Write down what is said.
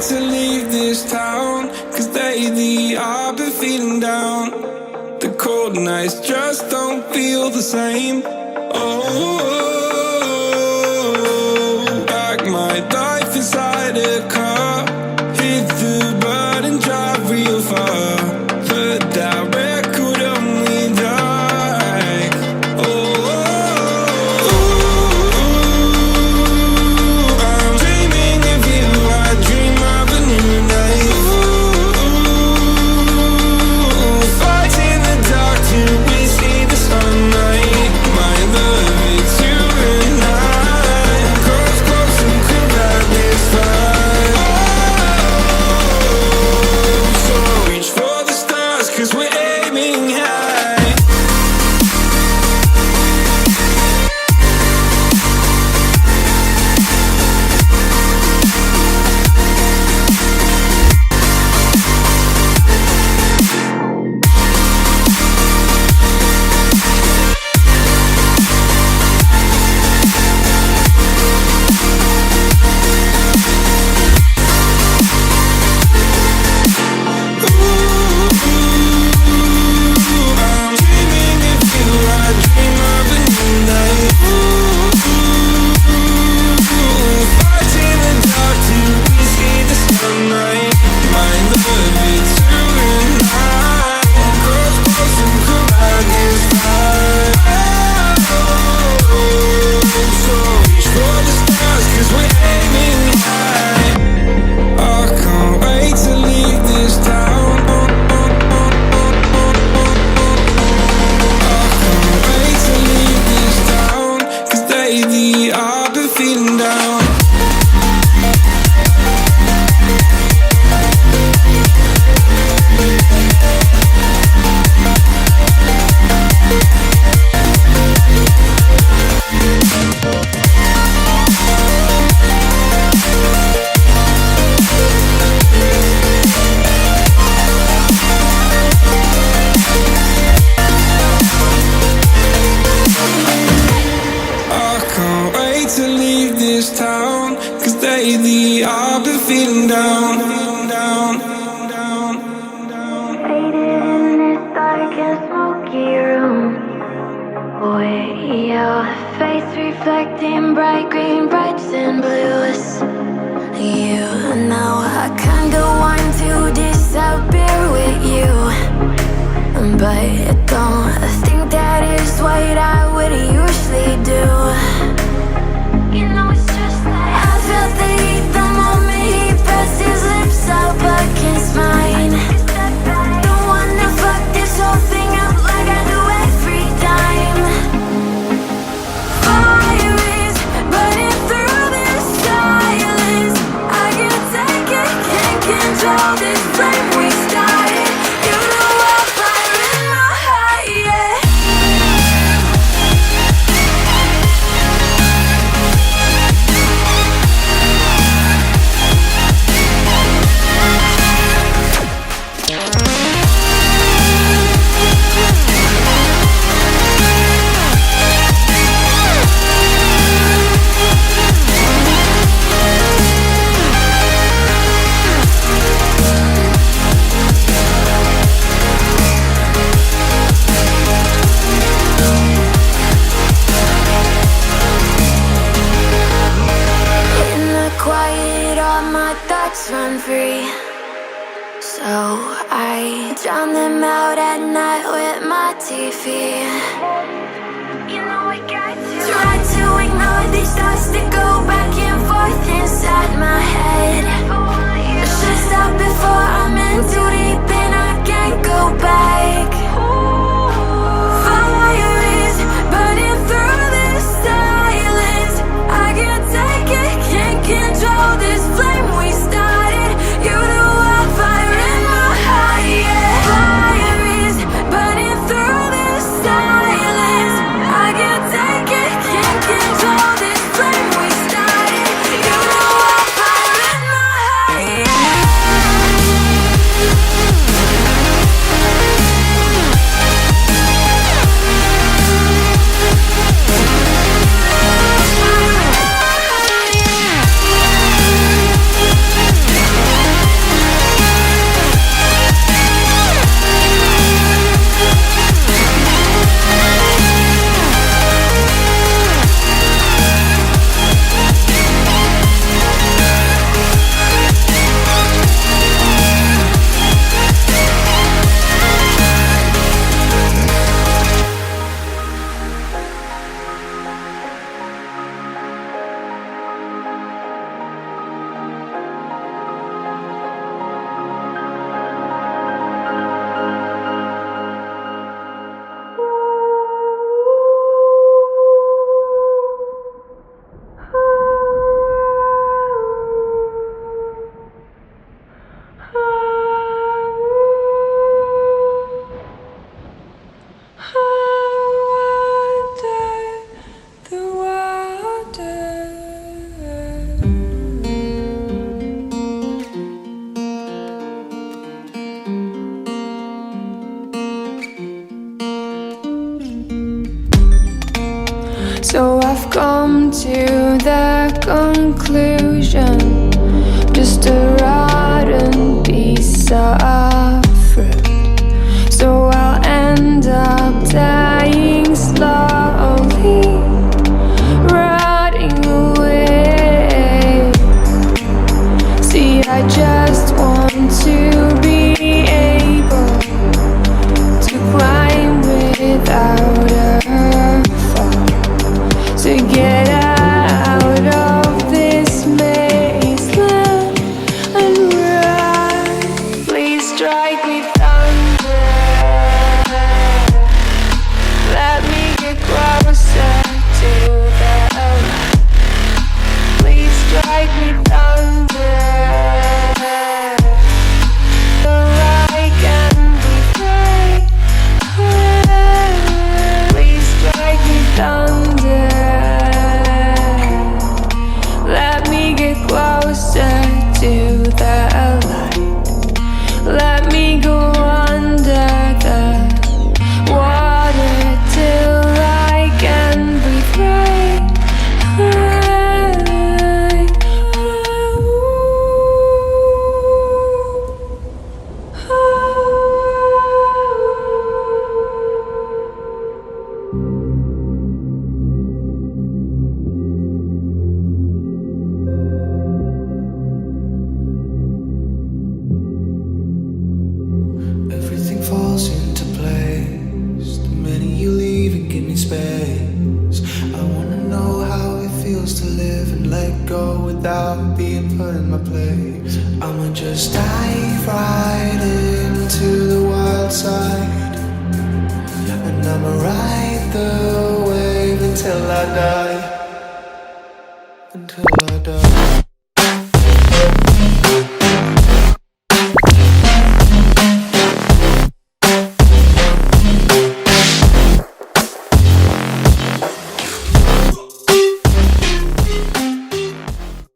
to leave this town, 'cause lately I've been feeling down. The cold nights just don't feel the same. Oh, like my life inside a car, hit the button, drive real far. Heard that record on me like, oh, I'm dreaming of you, I dream of a new night. Fight in the dark till we see the sunlight. My love, it's you and I. Cross close and could ride this fight. So reach for the stars, 'cause we're aiming high. I'm dreaming of you, I dream of a new night. Fight in the dark till we see the sunlight. My love, it's you and I. Cross close and could ride this fight. So reach for the stars, 'cause we're aiming high. I can't wait to leave this town. Wait to leave this town, 'cause lately I've been feeling down. I can't wait to leave this town, 'cause lately I've been feeling down, down, down, down. Faded in this dark and smoky room, with your face reflecting bright green, brights and blues. You know I kinda want to disappear with you, but I don't think that is what I would usually do. You know it's just like I felt the heat the moment he pressed his lips up against mine. Don't wanna fuck this whole thing up like I do every time. Fire is burning through this silence. I can't take it, can't control this flame we started. You know I'm fire in my heart, yeah. In the quiet, all my thoughts run free, so I drown them out at night with my TV. You know I got to try to ignore these thoughts that go back and forth inside my head. I should stop before I'm in too deep and I can't go back. Fire is burning through this silence. I can't take it, can't control this flame we started. You know I'm fire in my heart, yeah. Fire is burning through this silence. I can't take it, can't control this flame we started. You know I'm fire in my heart, yeah. So I've come to the conclusion, just a rotten piece of fruit. So I'll end up dying slowly, rotting away. See, I just want to be able to climb without a fall, to get out of this maze and run. Please strike me thunder, let me get closer to the light. Please strike me thunder, so I can be free. Please strike me thunder, let me get closer to the light. Let me go under the water till I can breathe right. Everything falls into place the minute you leave and give me space. I wanna know how it feels to live and let go without being put in my place. I'ma just dive right into the wild side, and I'ma ride the wave until I die, until I die.